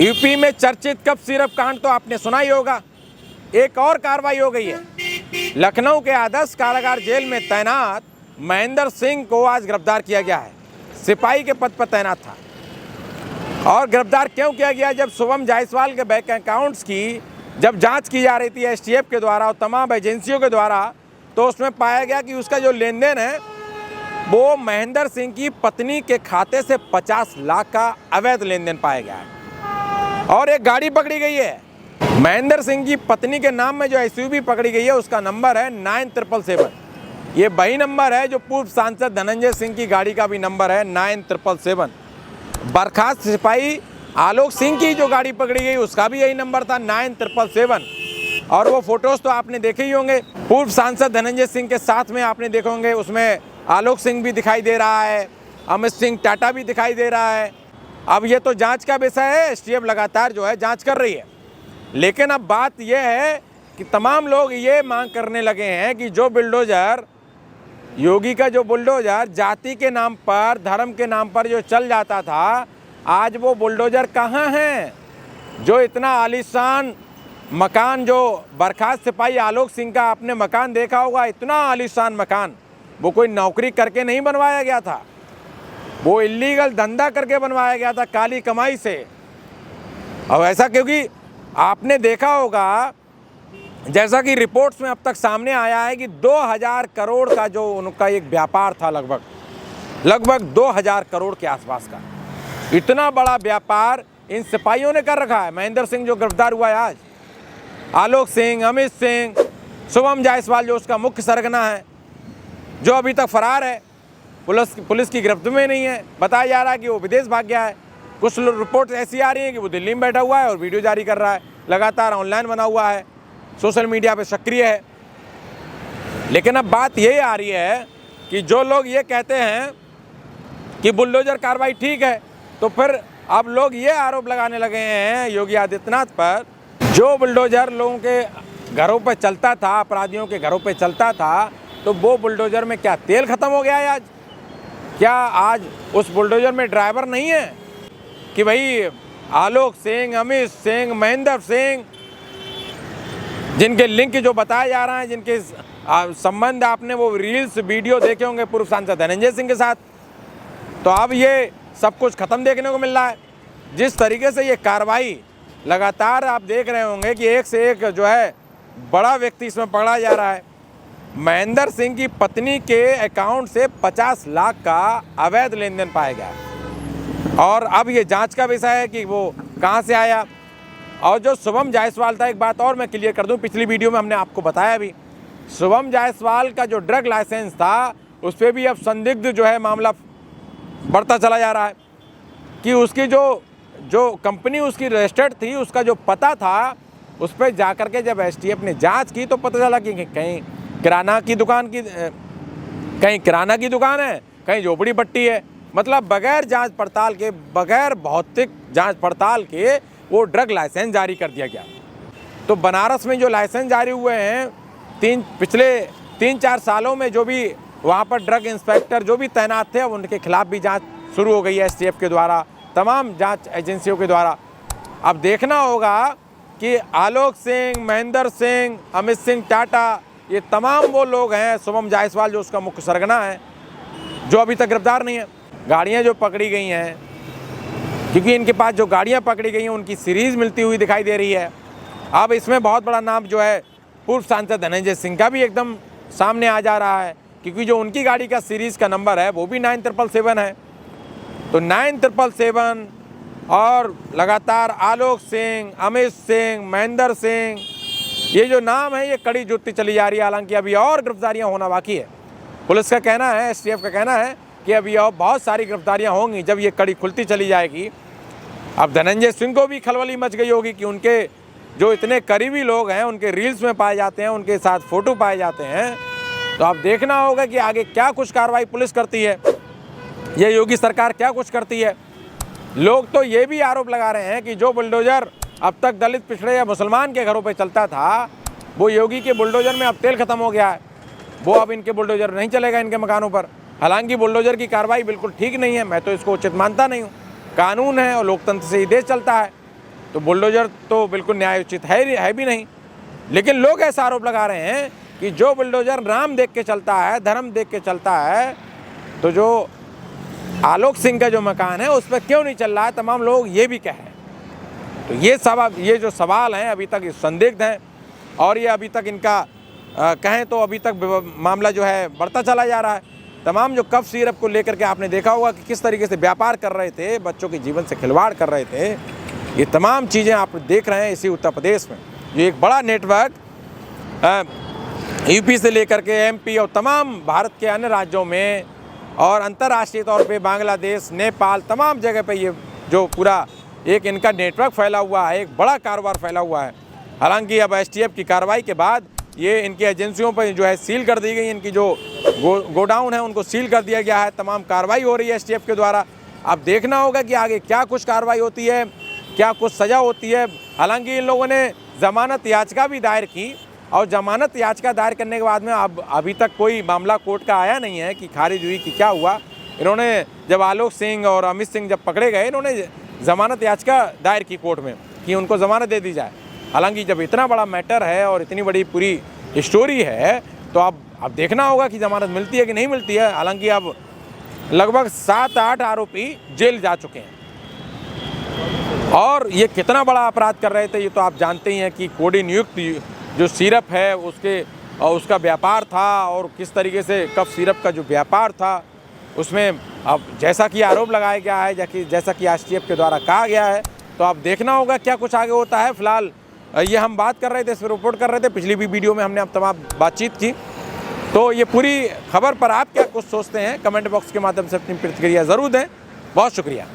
UP में चर्चित cup syrup कांड तो आपने सुना ही होगा। एक और कार्रवाई हो गई है। लखनऊ के आदर्श कारागार जेल में तैनात महेंद्र सिंह को आज गिरफ्तार किया गया है। सिपाही के पद पर तैनात था और गिरफ्तार क्यों किया गया? जब शुभम जायसवाल के बैंक अकाउंट्स की जब जांच की जा रही थी एसटीएफ के द्वारा और तमाम एजेंसियों के द्वारा, तो उसमें पाया गया कि उसका जो लेन देन है वो महेंद्र सिंह की पत्नी के खाते से 50 लाख का अवैध लेन देन पाया गया है। और एक गाड़ी पकड़ी गई है। महेंद्र सिंह की पत्नी के नाम में जो एसयूवी पकड़ी गई है उसका नंबर है 9777। ये वही नंबर है जो पूर्व सांसद धनंजय सिंह की गाड़ी का भी नंबर है 9777। बर्खास्त सिपाही आलोक सिंह की जो गाड़ी पकड़ी गई उसका भी यही नंबर था 9777। और वो फोटोज तो आपने देखे ही होंगे। पूर्व सांसद धनंजय सिंह के साथ में आपने देखे होंगे, उसमें आलोक सिंह भी दिखाई दे रहा है, अमित सिंह टाटा भी दिखाई दे रहा है। अब ये तो जांच का विषय है, एसटीएफ लगातार जो है जांच कर रही है। लेकिन अब बात यह है कि तमाम लोग ये मांग करने लगे हैं कि जो बुलडोजर, योगी का जो बुलडोजर जाति के नाम पर, धर्म के नाम पर जो चल जाता था, आज वो बुलडोजर कहाँ हैं? जो इतना आलीशान मकान, जो बर्खास्त सिपाही आलोक सिंह का आपने मकान देखा होगा, इतना आलीशान मकान, वो कोई नौकरी करके नहीं बनवाया गया था, वो इल्लीगल धंधा करके बनवाया गया था, काली कमाई से। अब ऐसा क्योंकि आपने देखा होगा, जैसा कि रिपोर्ट्स में अब तक सामने आया है कि 2000 करोड़ का जो उनका एक व्यापार था, लगभग 2000 करोड़ के आसपास का इतना बड़ा व्यापार इन सिपाहियों ने कर रखा है। महेंद्र सिंह जो गिरफ्तार हुआ है आज, आलोक सिंह, अमित सिंह, शुभम जायसवाल जो उसका मुख्य सरगना है, जो अभी तक फरार है, पुलिस की गिरफ्त में नहीं है। बताया जा रहा है कि वो विदेश भाग गया है। कुछ रिपोर्ट ऐसी आ रही है कि वो दिल्ली में बैठा हुआ है और वीडियो जारी कर रहा है, लगातार ऑनलाइन बना हुआ है, सोशल मीडिया पे सक्रिय है। लेकिन अब बात यही आ रही है कि जो लोग ये कहते हैं कि बुलडोजर कार्रवाई ठीक है, तो फिर अब लोग ये आरोप लगाने लगे हैं योगी आदित्यनाथ पर, जो बुलडोजर लोगों के घरों पे चलता था, अपराधियों के घरों पे चलता था, तो वो बुलडोजर में क्या तेल खत्म हो गया है आज? क्या आज उस बुलडोजर में ड्राइवर नहीं है कि भाई आलोक सिंह, अमित सिंह, महेंद्र सिंह, जिनके लिंक जो बताया जा रहा है, जिनके संबंध आपने वो रील्स वीडियो देखे होंगे पूर्व सांसद धनंजय सिंह के साथ, तो अब ये सब कुछ खत्म देखने को मिल रहा है। जिस तरीके से ये कार्रवाई लगातार आप देख रहे होंगे कि एक से एक जो है बड़ा व्यक्ति इसमें पकड़ा जा रहा है। महेंद्र सिंह की पत्नी के अकाउंट से 50 लाख का अवैध लेन देन पाया गया और अब ये जांच का विषय है कि वो कहां से आया। और जो शुभम जायसवाल था, एक बात और मैं क्लियर कर दूं, पिछली वीडियो में हमने आपको बताया भी, शुभम जायसवाल का जो ड्रग लाइसेंस था उस पर भी अब संदिग्ध जो है मामला बढ़ता चला जा रहा है कि उसकी जो कंपनी उसकी रजिस्टर्ड थी, उसका जो पता था, उस पर जाकर के जब एसटीएफ ने जांच की तो पता चला कि कहीं किराना की दुकान है, कहीं झोपड़ी पट्टी है। मतलब बगैर जांच पड़ताल के, बगैर भौतिक जांच पड़ताल के वो ड्रग लाइसेंस जारी कर दिया गया। तो बनारस में जो लाइसेंस जारी हुए हैं, पिछले 3-4 सालों में जो भी वहाँ पर ड्रग इंस्पेक्टर जो भी तैनात थे, अब उनके खिलाफ भी जांच शुरू हो गई है एसटीएफ के द्वारा, तमाम जांच एजेंसियों के द्वारा। अब देखना होगा कि आलोक सिंह, महेंद्र सिंह, अमित सिंह टाटा, ये तमाम वो लोग हैं, शुभम जायसवाल जो उसका मुख्य सरगना है, जो अभी तक गिरफ्तार नहीं है। गाड़ियाँ जो पकड़ी गई हैं, क्योंकि इनके पास जो गाड़ियाँ पकड़ी गई हैं उनकी सीरीज़ मिलती हुई दिखाई दे रही है। अब इसमें बहुत बड़ा नाम जो है पूर्व सांसद धनंजय सिंह का भी एकदम सामने आ जा रहा है, क्योंकि जो उनकी गाड़ी का सीरीज़ का नंबर है वो भी 9777 है। तो 9777 और लगातार आलोक सिंह, अमित सिंह, महेंद्र सिंह, ये जो नाम है ये कड़ी जुटती चली जा रही है। हालांकि अभी और गिरफ्तारियां होना बाकी है। पुलिस का कहना है, एसटीएफ का कहना है कि अभी और बहुत सारी गिरफ्तारियां होंगी जब ये कड़ी खुलती चली जाएगी। अब धनंजय सिंह को भी खलबली मच गई होगी कि उनके जो इतने करीबी लोग हैं, उनके रील्स में पाए जाते हैं, उनके साथ फ़ोटो पाए जाते हैं। तो अब देखना होगा कि आगे क्या कुछ कार्रवाई पुलिस करती है, ये योगी सरकार क्या कुछ करती है। लोग तो ये भी आरोप लगा रहे हैं कि जो बुलडोजर अब तक दलित, पिछड़े या मुसलमान के घरों पे चलता था, वो योगी के बुलडोजर में अब तेल खत्म हो गया है, वो अब इनके बुलडोजर नहीं चलेगा इनके मकानों पर। हालांकि बुलडोजर की कार्रवाई बिल्कुल ठीक नहीं है, मैं तो इसको उचित मानता नहीं हूँ। कानून है और लोकतंत्र से ही देश चलता है। तो बुलडोज़र तो बिल्कुल न्यायोचित है भी नहीं। लेकिन लोग ऐसा आरोप लगा रहे हैं कि जो बुलडोज़र नाम देख के चलता है, धर्म देख के चलता है, तो जो आलोक सिंह का जो मकान है उस पर क्यों नहीं चल रहा है। तमाम लोग ये भी कहें। तो ये जो सवाल हैं अभी तक संदिग्ध हैं और ये अभी तक इनका कहें तो अभी तक मामला जो है बढ़ता चला जा रहा है। तमाम जो कफ सिरप को लेकर के आपने देखा होगा कि किस तरीके से व्यापार कर रहे थे, बच्चों के जीवन से खिलवाड़ कर रहे थे। ये तमाम चीज़ें आप देख रहे हैं इसी उत्तर प्रदेश में। ये एक बड़ा नेटवर्क यूपी से लेकर के एमपी और तमाम भारत के अन्य राज्यों में और अंतर्राष्ट्रीय तौर पे बांग्लादेश, नेपाल, तमाम जगह पे ये जो पूरा एक इनका नेटवर्क फैला हुआ है, एक बड़ा कारोबार फैला हुआ है। हालांकि अब एसटीएफ की कार्रवाई के बाद ये इनकी एजेंसियों पर जो है सील कर दी गई, इनकी जो गोडाउन है उनको सील कर दिया गया है। तमाम कार्रवाई हो रही है एसटीएफ के द्वारा। अब देखना होगा कि आगे क्या कुछ कार्रवाई होती है, क्या कुछ सज़ा होती है। हालांकि इन लोगों ने ज़मानत याचिका भी दायर की और ज़मानत याचिका दायर करने के बाद में अब अभी तक कोई मामला कोर्ट का आया नहीं है कि खारिज हुई कि क्या हुआ। इन्होंने जब आलोक सिंह और अमित सिंह जब पकड़े गए, इन्होंने ज़मानत याचिका दायर की कोर्ट में कि उनको ज़मानत दे दी जाए। हालांकि जब इतना बड़ा मैटर है और इतनी बड़ी पूरी स्टोरी है तो अब देखना होगा कि ज़मानत मिलती है कि नहीं मिलती है। हालांकि अब लगभग 7-8 आरोपी जेल जा चुके हैं और ये कितना बड़ा अपराध कर रहे थे ये तो आप जानते ही हैं कि कोडिन युक्त जो सिरप है उसका व्यापार था और किस तरीके से कफ सिरप का जो व्यापार था उसमें अब जैसा कि आरोप लगाया गया है, जैसा कि एसटीएफ के द्वारा कहा गया है, तो अब देखना होगा क्या कुछ आगे होता है। फिलहाल ये हम बात कर रहे थे, इस पर रिपोर्ट कर रहे थे, पिछली भी वीडियो में हमने अब तमाम बातचीत की। तो ये पूरी खबर पर आप क्या कुछ सोचते हैं, कमेंट बॉक्स के माध्यम से अपनी प्रतिक्रिया ज़रूर दें। बहुत शुक्रिया।